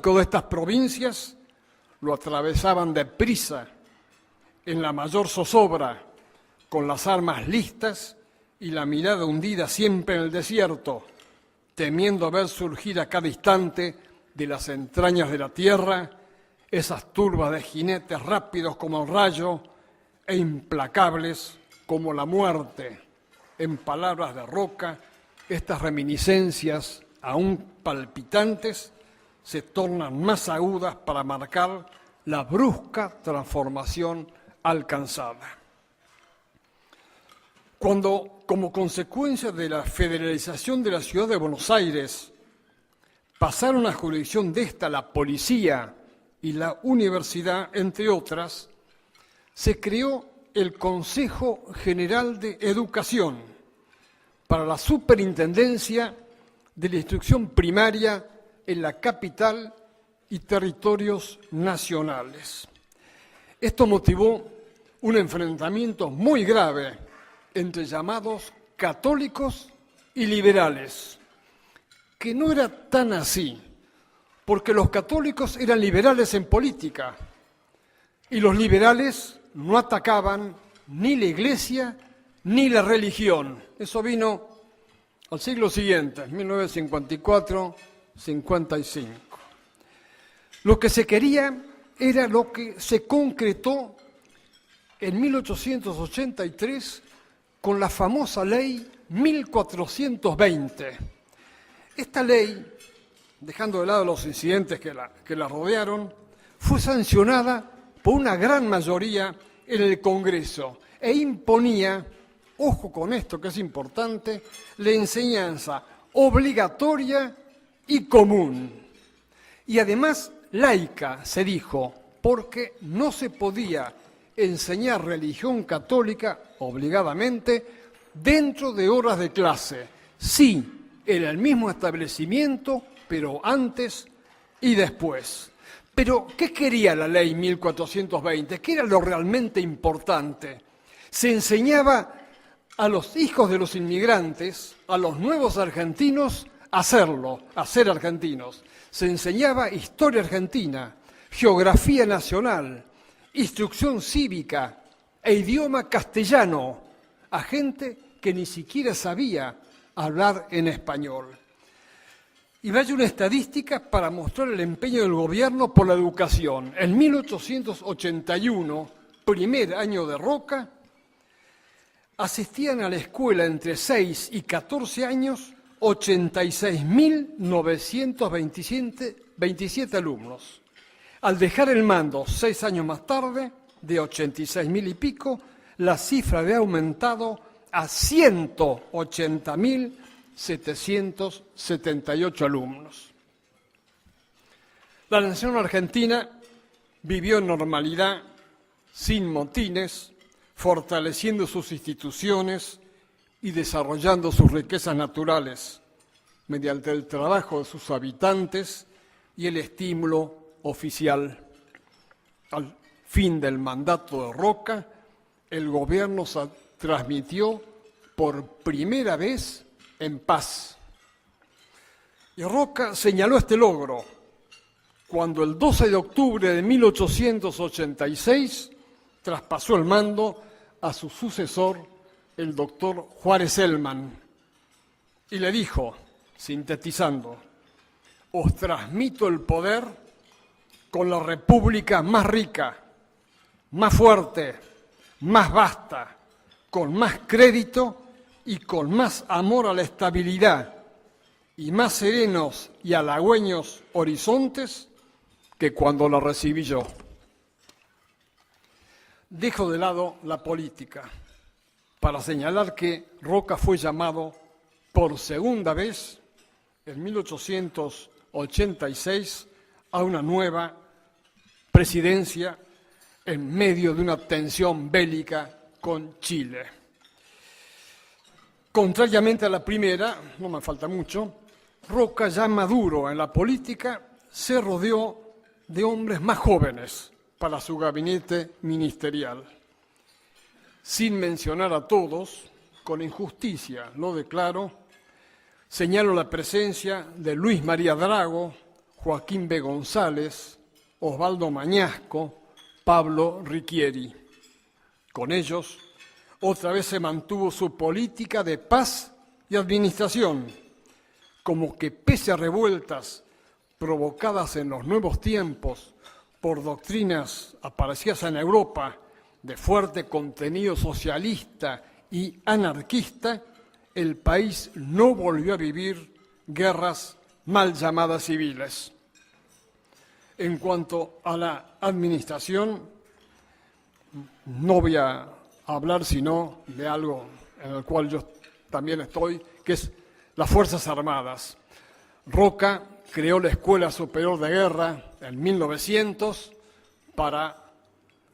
De estas provincias lo atravesaban deprisa, en la mayor zozobra, con las armas listas y la mirada hundida siempre en el desierto, temiendo ver surgir a cada instante de las entrañas de la tierra esas turbas de jinetes rápidos como el rayo e implacables como la muerte. En palabras de Roca, estas reminiscencias, aún palpitantes, se tornan más agudas para marcar la brusca transformación alcanzada. Cuando, como consecuencia de la federalización de la ciudad de Buenos Aires, pasaron a jurisdicción de esta la policía y la universidad, entre otras, se creó el Consejo General de Educación para la superintendencia de la instrucción primaria en la capital y territorios nacionales. Esto motivó un enfrentamiento muy grave entre llamados católicos y liberales, que no era tan así, porque los católicos eran liberales en política y los liberales no atacaban ni la Iglesia ni la religión. Eso vino al siglo siguiente, 1954-55. Lo que se quería era lo que se concretó en 1883 con la famosa ley 1420. Esta ley, dejando de lado los incidentes que la rodearon, fue sancionada por una gran mayoría en el Congreso e imponía, ojo con esto que es importante, la enseñanza obligatoria y común. Y además laica, se dijo, porque no se podía enseñar religión católica obligadamente dentro de horas de clase. Sí, en el mismo establecimiento, pero antes y después. Pero, ¿qué quería la ley 1420? ¿Qué era lo realmente importante? Se enseñaba a los hijos de los inmigrantes, a los nuevos argentinos, a hacerlo, a ser argentinos. Se enseñaba historia argentina, geografía nacional, instrucción cívica e idioma castellano a gente que ni siquiera sabía hablar en español. Y vaya una estadística para mostrar el empeño del gobierno por la educación. En 1881, primer año de Roca, asistían a la escuela entre 6 y 14 años 86.927 alumnos. Al dejar el mando 6 años más tarde, de 86.000 y pico, la cifra había aumentado a 180.778 alumnos. La nación argentina vivió en normalidad, sin motines, fortaleciendo sus instituciones y desarrollando sus riquezas naturales mediante el trabajo de sus habitantes y el estímulo oficial. Al fin del mandato de Roca, el gobierno transmitió por primera vez en paz. Y Roca señaló este logro cuando el 12 de octubre de 1886 traspasó el mando a su sucesor, el doctor Juárez Elman, y le dijo, sintetizando: os transmito el poder con la república más rica, más fuerte, más vasta, con más crédito y con más amor a la estabilidad y más serenos y halagüeños horizontes que cuando la recibí yo. Dejo de lado la política para señalar que Roca fue llamado por segunda vez en 1886 a una nueva presidencia en medio de una tensión bélica con Chile. Contrariamente a la primera, no me falta mucho, Roca, ya maduro en la política, se rodeó de hombres más jóvenes para su gabinete ministerial. Sin mencionar a todos, con injusticia lo declaro, señalo la presencia de Luis María Drago, Joaquín B. González, Osvaldo Mañasco, Pablo Riquieri. Con ellos, otra vez se mantuvo su política de paz y administración, como que pese a revueltas provocadas en los nuevos tiempos por doctrinas aparecidas en Europa de fuerte contenido socialista y anarquista, el país no volvió a vivir guerras mal llamadas civiles. En cuanto a la administración, no voy a hablar sino de algo en el cual yo también estoy, que es las Fuerzas Armadas. Roca creó la Escuela Superior de Guerra en 1900 para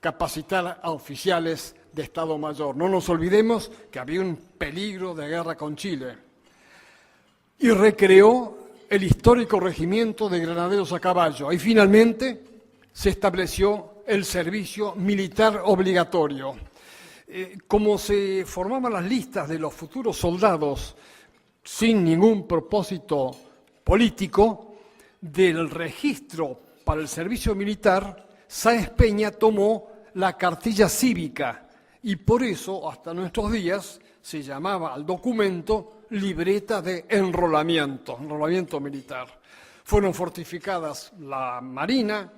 capacitar a oficiales de Estado Mayor. No nos olvidemos que había un peligro de guerra con Chile. Y recreó el histórico regimiento de granaderos a caballo. Y finalmente se estableció el servicio militar obligatorio. Como se formaban las listas de los futuros soldados sin ningún propósito político, del registro para el servicio militar, Sáenz Peña tomó la cartilla cívica y por eso hasta nuestros días se llamaba al documento libreta de enrolamiento militar. Fueron fortificadas la Marina,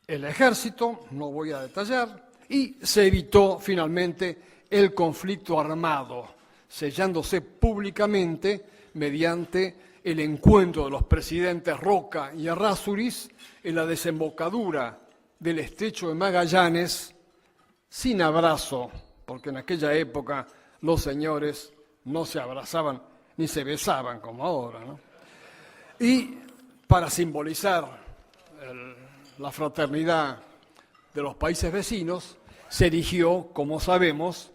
el Ejército, no voy a detallar, y se evitó finalmente el conflicto armado, sellándose públicamente mediante el encuentro de los presidentes Roca y Errázuriz en la desembocadura del Estrecho de Magallanes, sin abrazo, porque en aquella época los señores no se abrazaban ni se besaban como ahora, ¿no? Y para simbolizar la fraternidad de los países vecinos, se erigió, como sabemos,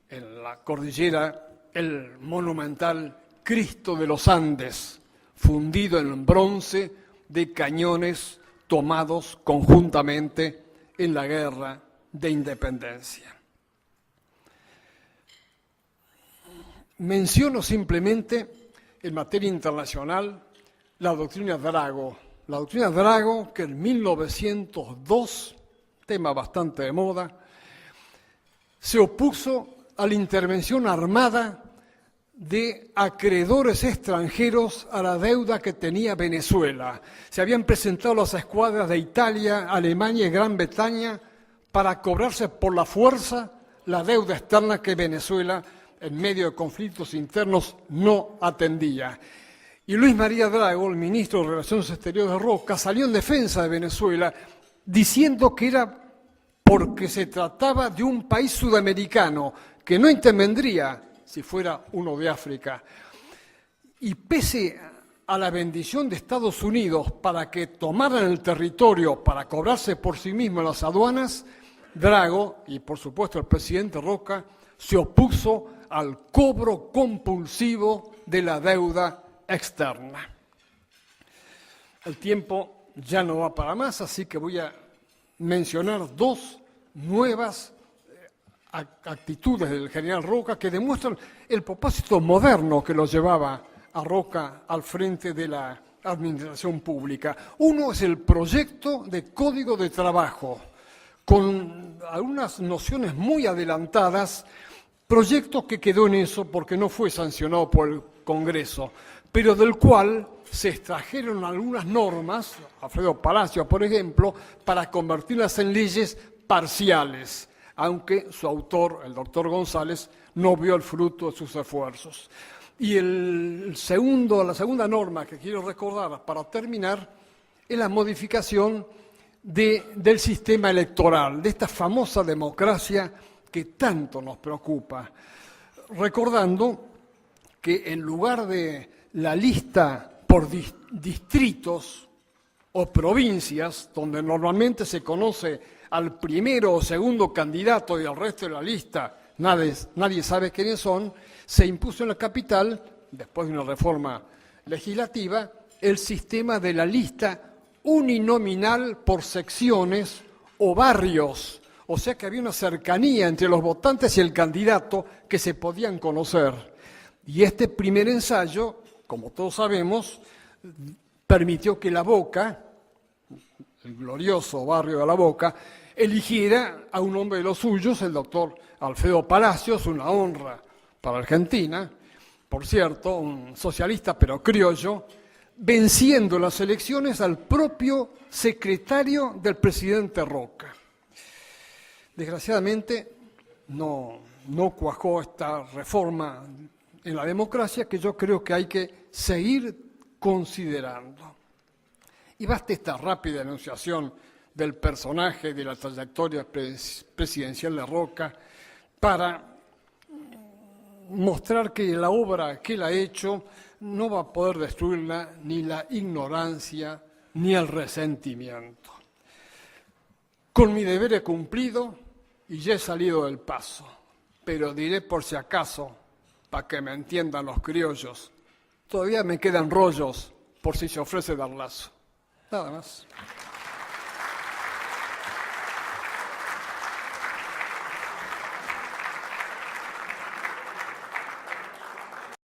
en la cordillera el monumental Cristo de los Andes, fundido en bronce de cañones tomados conjuntamente en la Guerra de Independencia. Menciono simplemente, en materia internacional, la doctrina Drago. La doctrina Drago, que en 1902, tema bastante de moda, se opuso a la intervención armada de acreedores extranjeros a la deuda que tenía Venezuela. Se habían presentado las escuadras de Italia, Alemania y Gran Bretaña para cobrarse por la fuerza la deuda externa que Venezuela, en medio de conflictos internos, no atendía. Y Luis María Drago, el ministro de Relaciones Exteriores de Roca, salió en defensa de Venezuela diciendo que era porque se trataba de un país sudamericano que no intervendría si fuera uno de África. Y pese a la bendición de Estados Unidos para que tomaran el territorio para cobrarse por sí mismo las aduanas, Drago, y por supuesto el presidente Roca, se opuso al cobro compulsivo de la deuda externa. El tiempo ya no va para más, así que voy a mencionar dos nuevas actitudes del general Roca que demuestran el propósito moderno que lo llevaba a Roca al frente de la administración pública. Uno es el proyecto de Código de Trabajo, con algunas nociones muy adelantadas, proyecto que quedó en eso porque no fue sancionado por el Congreso, pero del cual se extrajeron algunas normas, Alfredo Palacio, por ejemplo, para convertirlas en leyes parciales, aunque su autor, el doctor González, no vio el fruto de sus esfuerzos. Y la segunda norma que quiero recordar para terminar es la modificación del sistema electoral, de esta famosa democracia que tanto nos preocupa, recordando que en lugar de la lista por distritos o provincias, donde normalmente se conoce al primero o segundo candidato y al resto de la lista nadie sabe quiénes son, se impuso en la capital, después de una reforma legislativa, el sistema de la lista uninominal por secciones o barrios. O sea que había una cercanía entre los votantes y el candidato que se podían conocer. Y este primer ensayo, como todos sabemos, permitió que La Boca, el glorioso barrio de La Boca, eligiera a un hombre de los suyos, el doctor Alfredo Palacios, una honra para Argentina, por cierto, un socialista pero criollo, venciendo las elecciones al propio secretario del presidente Roca. Desgraciadamente no cuajó esta reforma en la democracia que yo creo que hay que seguir considerando. Y basta esta rápida enunciación del personaje, de la trayectoria presidencial de Roca, para mostrar que la obra que él ha hecho no va a poder destruirla ni la ignorancia ni el resentimiento. Con mi deber he cumplido y ya he salido del paso, pero diré por si acaso, para que me entiendan los criollos, todavía me quedan rollos por si se ofrece dar lazo. Nada más.